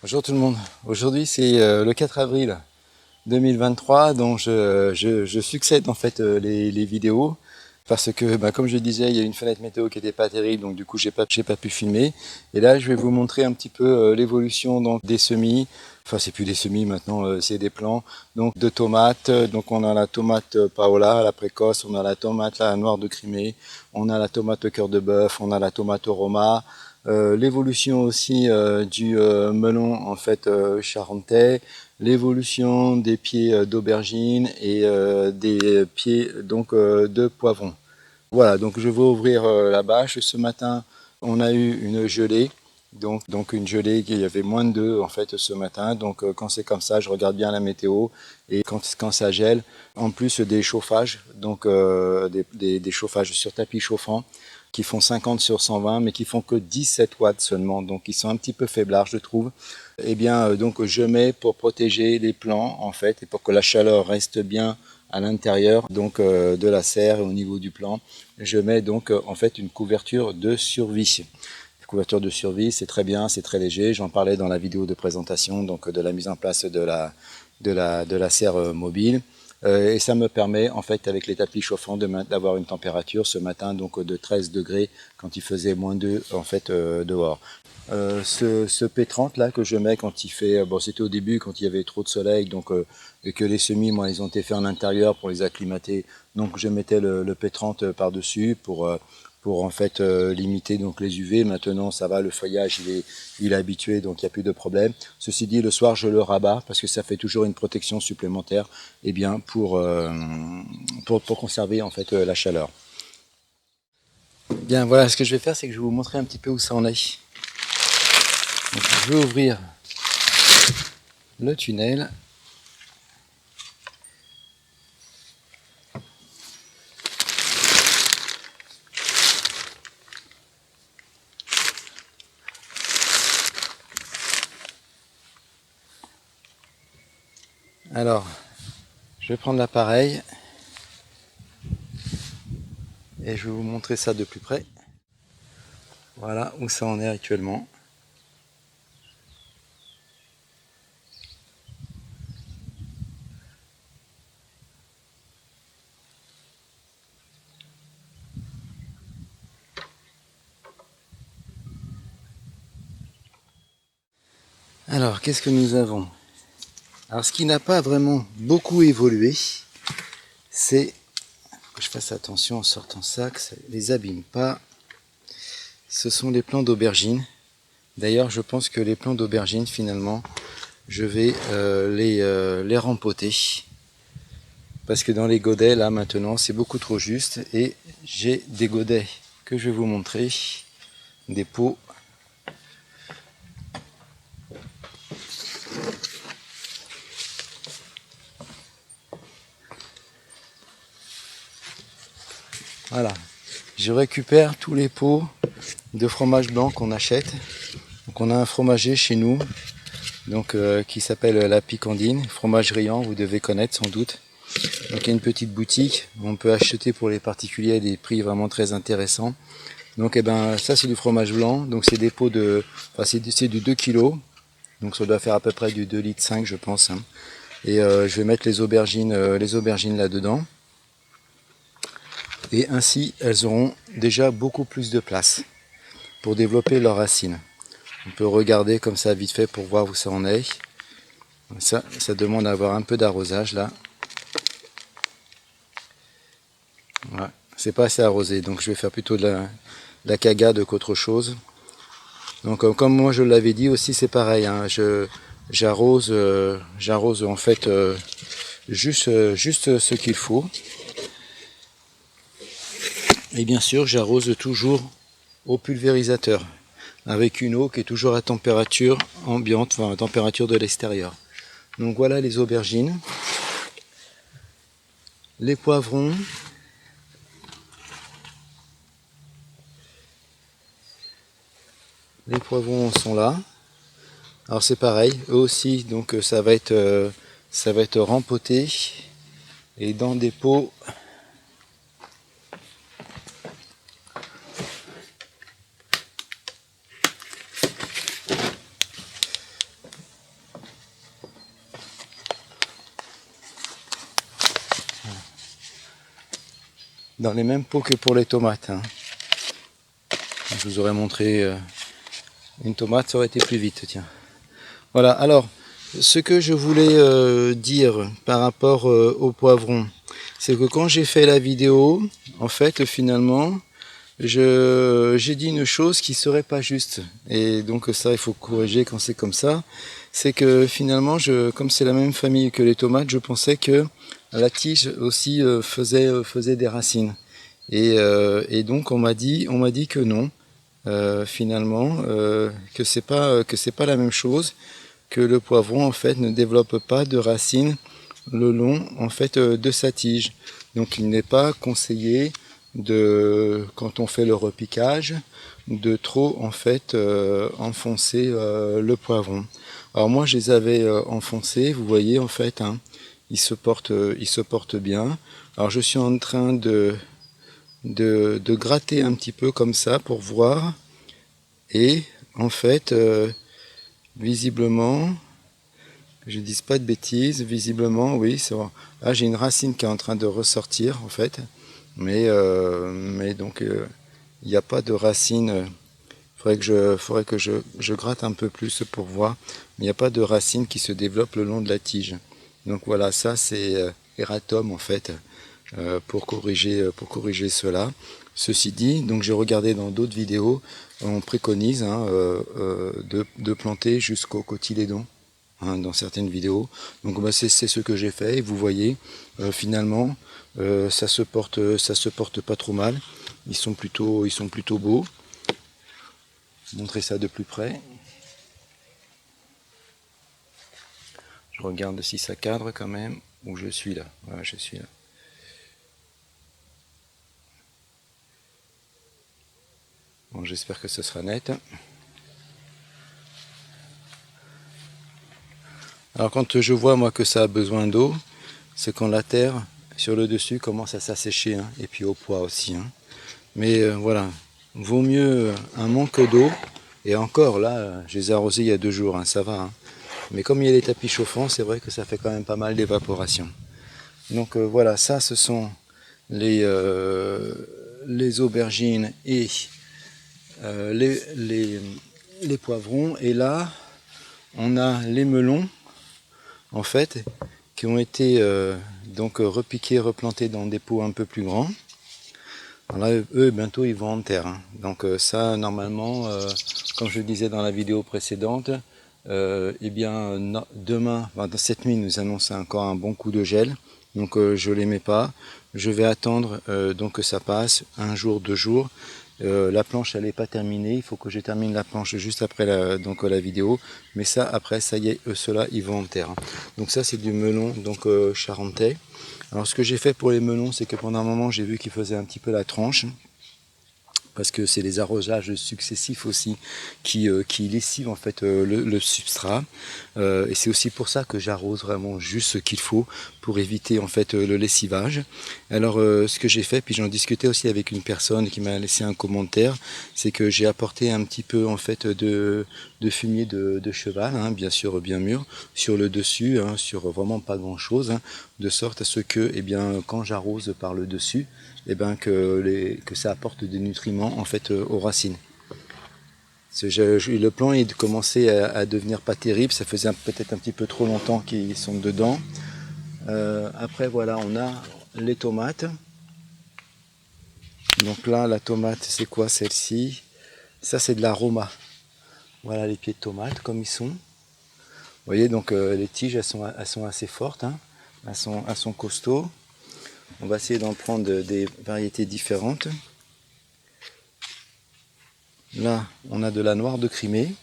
Bonjour tout le monde. Aujourd'hui c'est le 4 avril 2023 dont je succède en fait les vidéos parce que comme je disais il y a une fenêtre météo qui n'était pas terrible donc du coup j'ai pas pu filmer et là je vais vous montrer un petit peu l'évolution donc des semis, enfin c'est plus des semis maintenant c'est des plants donc de tomates, donc on a la tomate Paola, la précoce, on a la tomate la noire de Crimée, on a la tomate cœur de bœuf, on a la tomate Roma. L'évolution aussi du melon en fait charentais, l'évolution des pieds d'aubergine et des pieds donc de poivron. Voilà, donc je vais ouvrir la bâche. Ce matin, on a eu une gelée. Donc une gelée, il y avait moins de 2 en fait ce matin. Donc quand c'est comme ça, je regarde bien la météo. Et quand ça gèle, en plus des chauffages, donc des chauffages sur tapis chauffant qui font 50 sur 120, mais qui font que 17 watts seulement. Donc ils sont un petit peu faiblards, je trouve. Eh bien, donc je mets pour protéger les plants en fait et pour que la chaleur reste bien à l'intérieur donc de la serre et au niveau du plant, je mets donc en fait une couverture de survie. La couverture de survie, c'est très bien, c'est très léger. J'en parlais dans la vidéo de présentation donc de la mise en place de la serre mobile. Et ça me permet en fait avec les tapis chauffants d'avoir une température ce matin donc de 13 degrés quand il faisait moins 2 en fait dehors. Ce P30 là que je mets quand il fait, bon c'était au début quand il y avait trop de soleil donc et que les semis moi ils ont été faits en intérieur pour les acclimater, donc je mettais le P30 par dessus pour en fait limiter donc les UV. Maintenant ça va, le feuillage il est habitué donc il n'y a plus de problème. Ceci dit le soir je le rabats parce que ça fait toujours une protection supplémentaire et bien pour conserver en fait la chaleur. Bien voilà, ce que je vais faire c'est que je vais vous montrer un petit peu où ça en est. Donc, je vais ouvrir le tunnel. Alors, je vais prendre l'appareil et je vais vous montrer ça de plus près. Voilà où ça en est actuellement. Alors, qu'est-ce que nous avons? Alors, ce qui n'a pas vraiment beaucoup évolué, c'est que je fasse attention en sortant ça, que ça ne les abîme pas. Ce sont les plants d'aubergine. D'ailleurs, je pense que les plants d'aubergine, finalement, je vais les rempoter. Parce que dans les godets, là, maintenant, c'est beaucoup trop juste. Et j'ai des godets que je vais vous montrer. Des pots. Voilà. Je récupère tous les pots de fromage blanc qu'on achète. Donc on a un fromager chez nous donc, qui s'appelle la Picandine, fromage riant, vous devez connaître sans doute. Donc il y a une petite boutique où on peut acheter pour les particuliers à des prix vraiment très intéressants. Donc ça c'est du fromage blanc, donc c'est des pots de, enfin c'est du 2 kg, donc ça doit faire à peu près du 2,5 litres je pense. Hein. Et je vais mettre les aubergines là-dedans. Et ainsi elles auront déjà beaucoup plus de place pour développer leurs racines. On peut regarder comme ça vite fait pour voir où ça en est. Ça demande à avoir un peu d'arrosage là. Voilà. C'est pas assez arrosé, donc je vais faire plutôt de la cagade qu'autre chose. Donc comme moi je l'avais dit aussi, c'est pareil. Hein, j'arrose en fait juste ce qu'il faut. Et bien sûr, j'arrose toujours au pulvérisateur avec une eau qui est toujours à température ambiante, enfin à température de l'extérieur. Donc voilà les aubergines, les poivrons. Les poivrons sont là. Alors c'est pareil, eux aussi, donc ça va être rempoté et dans des pots dans les mêmes pots que pour les tomates, hein. Je vous aurais montré une tomate, ça aurait été plus vite, tiens. Voilà, alors, ce que je voulais dire par rapport au poivron, c'est que quand j'ai fait la vidéo, en fait, finalement, j'ai dit une chose qui serait pas juste. Et donc ça, il faut corriger quand c'est comme ça. C'est que finalement, comme c'est la même famille que les tomates, je pensais que la tige aussi faisait des racines. Et donc on m'a dit que non, finalement, que c'est pas la même chose, que le poivron en fait ne développe pas de racines le long en fait de sa tige. Donc il n'est pas conseillé quand on fait le repiquage, de trop en fait enfoncer le poivron. Alors moi je les avais enfoncés, vous voyez en fait, hein, ils se portent bien. Alors je suis en train de gratter un petit peu comme ça pour voir, et en fait visiblement, je ne dis pas de bêtises, visiblement oui, c'est bon. Là j'ai une racine qui est en train de ressortir en fait. Mais donc il n'y a pas de racines. Faudrait que je gratte un peu plus pour voir. Mais il n'y a pas de racines qui se développent le long de la tige. Donc voilà, ça c'est Eratom en fait pour corriger cela. Ceci dit, donc j'ai regardé dans d'autres vidéos, on préconise hein, de planter jusqu'au cotylédon. Hein, dans certaines vidéos. Donc bah, c'est ce que j'ai fait et vous voyez finalement ça se porte pas trop mal. Ils sont plutôt beaux. Je vais montrer ça de plus près. Je regarde si ça cadre quand même où je suis là. Voilà, je suis là. Bon, j'espère que ce sera net. Alors quand je vois moi que ça a besoin d'eau, c'est quand la terre sur le dessus commence à s'assécher, hein, et puis au poids aussi. Hein. Mais voilà, vaut mieux un manque d'eau, et encore là, je les ai arrosés il y a 2 jours, hein, ça va. Hein. Mais comme il y a les tapis chauffants, c'est vrai que ça fait quand même pas mal d'évaporation. Donc voilà, ça ce sont les aubergines et les poivrons. Et là, on a les melons, en fait, qui ont été donc repiqués, replantés dans des pots un peu plus grands. Alors là, eux, bientôt, ils vont en terre. Hein. Donc ça, normalement, comme je le disais dans la vidéo précédente, eh bien, demain, dans cette nuit, nous annonce encore un bon coup de gel. Donc je ne les mets pas. Je vais attendre donc que ça passe, 1 jour, 2 jours. La planche elle n'est pas terminée, il faut que je termine la planche juste après la vidéo, mais ça après ça y est, ceux-là ils vont en terre. Donc ça c'est du melon donc charentais. Alors ce que j'ai fait pour les melons, c'est que pendant un moment j'ai vu qu'ils faisaient un petit peu la tranche, parce que c'est les arrosages successifs aussi qui lessivent en fait le substrat, et c'est aussi pour ça que j'arrose vraiment juste ce qu'il faut pour éviter en fait le lessivage. Alors ce que j'ai fait, puis j'en discutais aussi avec une personne qui m'a laissé un commentaire, c'est que j'ai apporté un petit peu en fait de fumier de cheval, hein, bien sûr bien mûr, sur le dessus, hein, sur vraiment pas grand chose, hein, de sorte à ce que eh bien, quand j'arrose par le dessus, eh ben, que ça apporte des nutriments en fait aux racines. Le plan est commencé à devenir pas terrible, ça faisait peut-être un petit peu trop longtemps qu'ils sont dedans. Après voilà, on a les tomates. Donc là la tomate c'est quoi celle-ci? Ça c'est de l'aroma. Voilà les pieds de tomate comme ils sont. Vous voyez donc les tiges elles sont assez fortes, hein. elles sont costauds. On va essayer d'en prendre des variétés différentes. Là, on a de la noire de Crimée.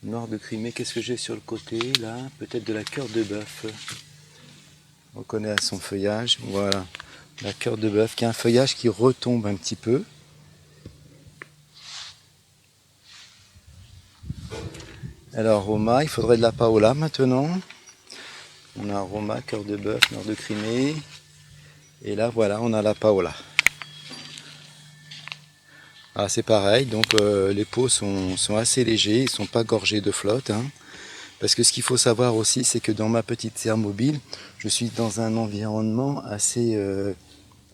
Noire de Crimée, qu'est-ce que j'ai sur le côté là? Peut-être de la cœur de bœuf. On reconnaît à son feuillage. Voilà, la cœur de bœuf qui a un feuillage qui retombe un petit peu. Alors Roma, il faudrait de la Paola maintenant. On a Roma, cœur de bœuf, noire de Crimée. Et là voilà, on a la Paola. Ah, c'est pareil, donc les pots sont assez légers, ils ne sont pas gorgés de flotte. Hein. Parce que ce qu'il faut savoir aussi, c'est que dans ma petite serre mobile, je suis dans un environnement assez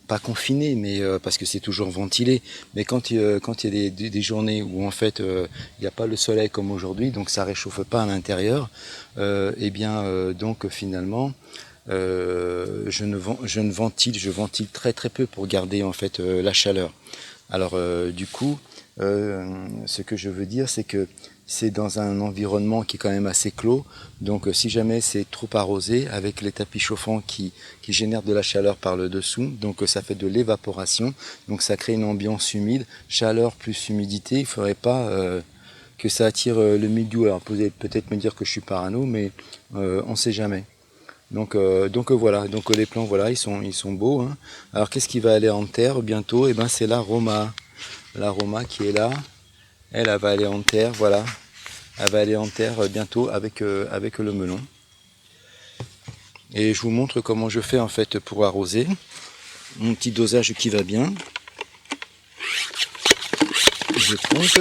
pas confiné, mais parce que c'est toujours ventilé. Mais quand il y a des journées où en fait il n'y a pas le soleil comme aujourd'hui, donc ça réchauffe pas à l'intérieur, et bien donc finalement je ne ventile, je ventile très très peu pour garder en fait la chaleur. Alors du coup, ce que je veux dire, c'est que c'est dans un environnement qui est quand même assez clos. Donc si jamais c'est trop arrosé, avec les tapis chauffants qui génèrent de la chaleur par le dessous, donc ça fait de l'évaporation. Donc ça crée une ambiance humide, chaleur plus humidité. Il ne faudrait pas que ça attire le mildiou. Alors vous allez peut-être me dire que je suis parano, mais on ne sait jamais. Donc voilà, donc les plants voilà, ils sont beaux. Hein. Alors qu'est-ce qui va aller en terre bientôt? Eh ben c'est l'aroma qui est là. Elle va aller en terre, voilà. Elle va aller en terre bientôt avec le melon. Et je vous montre comment je fais en fait pour arroser. Mon petit dosage qui va bien. Je compte.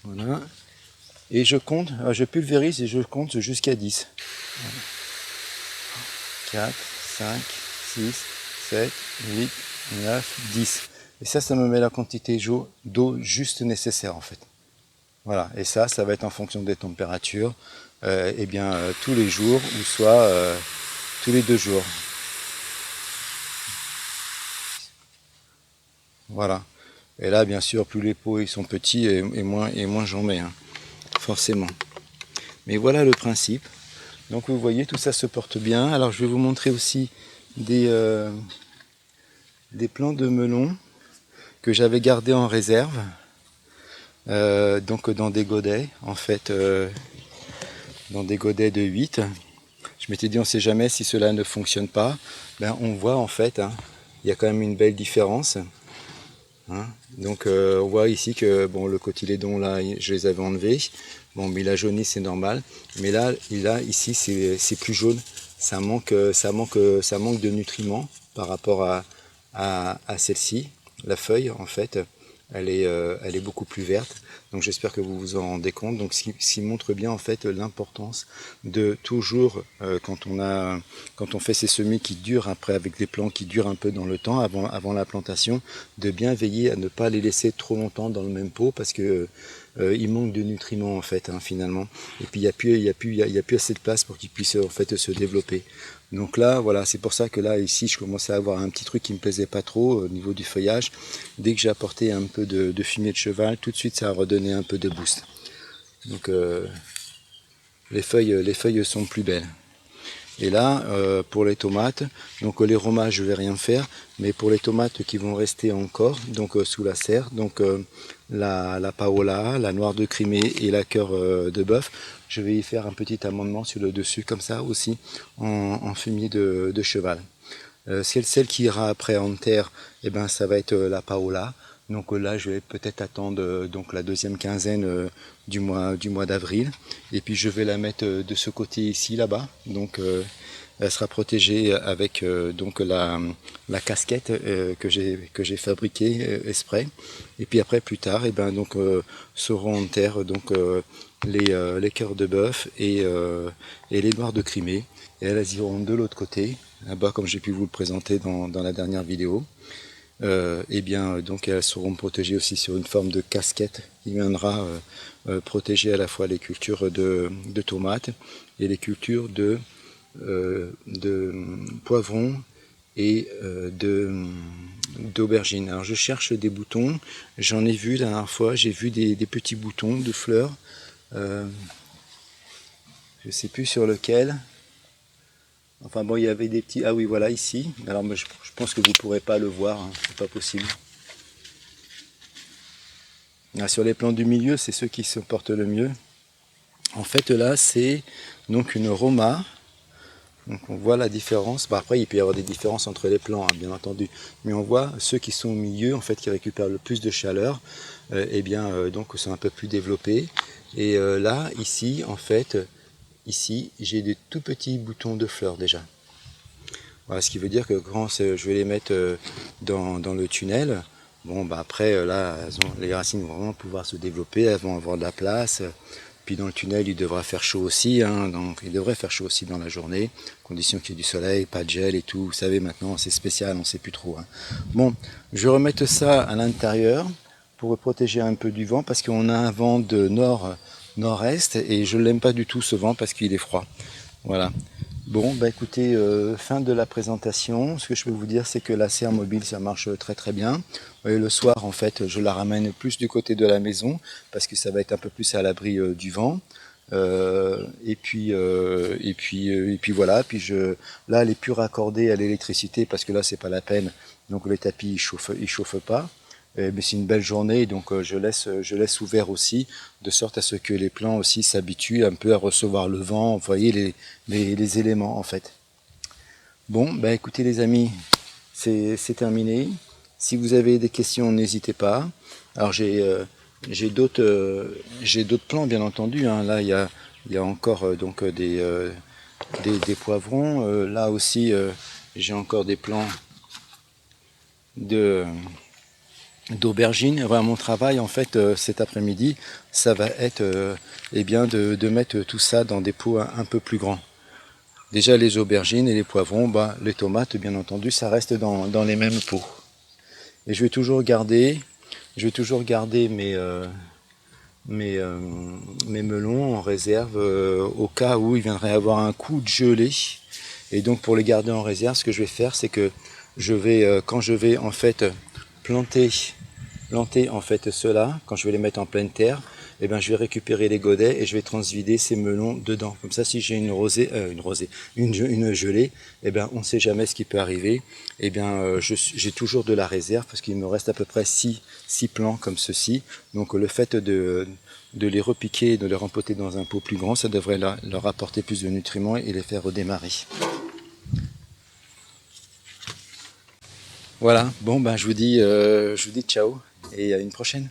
Voilà. Et je compte, je pulvérise et je compte jusqu'à 10. 4, 5, 6, 7, 8, 9, 10. Et ça me met la quantité d'eau juste nécessaire en fait. Voilà, et ça va être en fonction des températures, et bien tous les jours ou soit tous les 2 jours. Voilà. Et là, bien sûr, plus les pots ils sont petits et moins j'en mets, hein, forcément. Mais voilà le principe. Donc vous voyez, tout ça se porte bien. Alors je vais vous montrer aussi des plants de melon que j'avais gardés en réserve. Donc dans des godets, en fait, dans des godets de 8. Je m'étais dit, on ne sait jamais si cela ne fonctionne pas. Ben, on voit en fait, hein, il y a quand même une belle différence. Hein. Donc on voit ici que bon, le cotylédon là, je les avais enlevés. Bon, mais il a jauni, c'est normal. Mais là, ici, c'est plus jaune. Ça manque de nutriments par rapport à celle-ci. La feuille, en fait, elle est beaucoup plus verte. Donc j'espère que vous vous en rendez compte. Donc ce qui montre bien en fait l'importance de toujours quand on fait ces semis qui durent après avec des plants qui durent un peu dans le temps avant la plantation, de bien veiller à ne pas les laisser trop longtemps dans le même pot parce que il manque de nutriments en fait, hein, finalement. Et puis il y a plus assez de place pour qu'ils puissent en fait se développer. Donc là, voilà, c'est pour ça que là, ici, je commençais à avoir un petit truc qui me plaisait pas trop au niveau du feuillage. Dès que j'ai apporté un peu de fumier de cheval, tout de suite, ça a redonné un peu de boost. Donc les feuilles sont plus belles. Et là, pour les tomates, donc les romages, je vais rien faire, mais pour les tomates qui vont rester encore, donc sous la serre, donc la Paola, la noire de Crimée et la cœur de bœuf, je vais y faire un petit amendement sur le dessus, comme ça aussi, en fumier de cheval. Celle qui ira après en terre, eh ben, ça va être la Paola. Donc là, je vais peut-être attendre donc la deuxième quinzaine du mois d'avril. Et puis je vais la mettre de ce côté ici, là-bas. Donc elle sera protégée avec donc la casquette que j'ai fabriquée exprès. Et puis après, plus tard, eh ben, donc, seront en terre donc, les cœurs de bœuf et les noirs de Crimée. Et elles iront de l'autre côté, là-bas, comme j'ai pu vous le présenter dans la dernière vidéo. Et bien donc elles seront protégées aussi sur une forme de casquette qui viendra protéger à la fois les cultures de tomates et les cultures de poivrons et d'aubergines. Alors je cherche des boutons, j'en ai vu la dernière fois, j'ai vu des petits boutons de fleurs, je ne sais plus sur lequel. Enfin bon, il y avait des petits... Ah oui, voilà, ici. Alors je pense que vous ne pourrez pas le voir, hein. C'est pas possible. Là, sur les plants du milieu, c'est ceux qui se portent le mieux. En fait, là, c'est donc une Roma. Donc on voit la différence. Bah, après, il peut y avoir des différences entre les plants, hein, bien entendu. Mais on voit ceux qui sont au milieu, en fait, qui récupèrent le plus de chaleur, eh bien, donc, sont un peu plus développés. Et là, ici, en fait... Ici, j'ai des tout petits boutons de fleurs déjà. Voilà, ce qui veut dire que quand je vais les mettre dans le tunnel, Bon, bah après, là, les racines vont vraiment pouvoir se développer, elles vont avoir de la place. Puis dans le tunnel, il devra faire chaud aussi, hein, donc il devrait faire chaud aussi dans la journée, condition qu'il y ait du soleil, pas de gel et tout. Vous savez, maintenant, c'est spécial, on ne sait plus trop, hein. Bon, je vais remettre ça à l'intérieur pour protéger un peu du vent, parce qu'on a un vent de nord-est, et je l'aime pas du tout ce vent parce qu'il est froid. Voilà. Bon, bah écoutez, fin de la présentation. Ce que je peux vous dire, c'est que la serre mobile, ça marche très très bien. Vous voyez, le soir, en fait, je la ramène plus du côté de la maison parce que ça va être un peu plus à l'abri du vent. Et puis voilà. Là, elle est plus raccordée à l'électricité parce que là, c'est pas la peine. Donc les tapis, ils chauffent pas. Mais c'est une belle journée, donc je laisse ouvert aussi, de sorte à ce que les plants aussi s'habituent un peu à recevoir le vent, vous voyez les éléments en fait. Bon, bah écoutez les amis, c'est terminé. Si vous avez des questions, n'hésitez pas. Alors j'ai d'autres plants bien entendu, hein. Là il y a encore des poivrons. Là aussi j'ai encore des plants de d'aubergines. Voilà, mon travail en fait cet après-midi, ça va être eh bien de mettre tout ça dans des pots un peu plus grands. Déjà les aubergines et les poivrons, bah, les tomates bien entendu, ça reste dans les mêmes pots. Et je vais toujours garder mes melons en réserve au cas où il viendrait avoir un coup de gelée. Et donc pour les garder en réserve, ce que je vais faire, c'est que quand je vais en fait planter en fait ceux-là, quand je vais les mettre en pleine terre, eh ben, je vais récupérer les godets et je vais transvider ces melons dedans. Comme ça, si j'ai une gelée, eh ben, on ne sait jamais ce qui peut arriver. Eh bien, j'ai toujours de la réserve parce qu'il me reste à peu près 6 plants comme ceci. Donc le fait de les repiquer, de les rempoter dans un pot plus grand, ça devrait leur apporter plus de nutriments et les faire redémarrer. Voilà, bon ben je vous dis ciao et à une prochaine.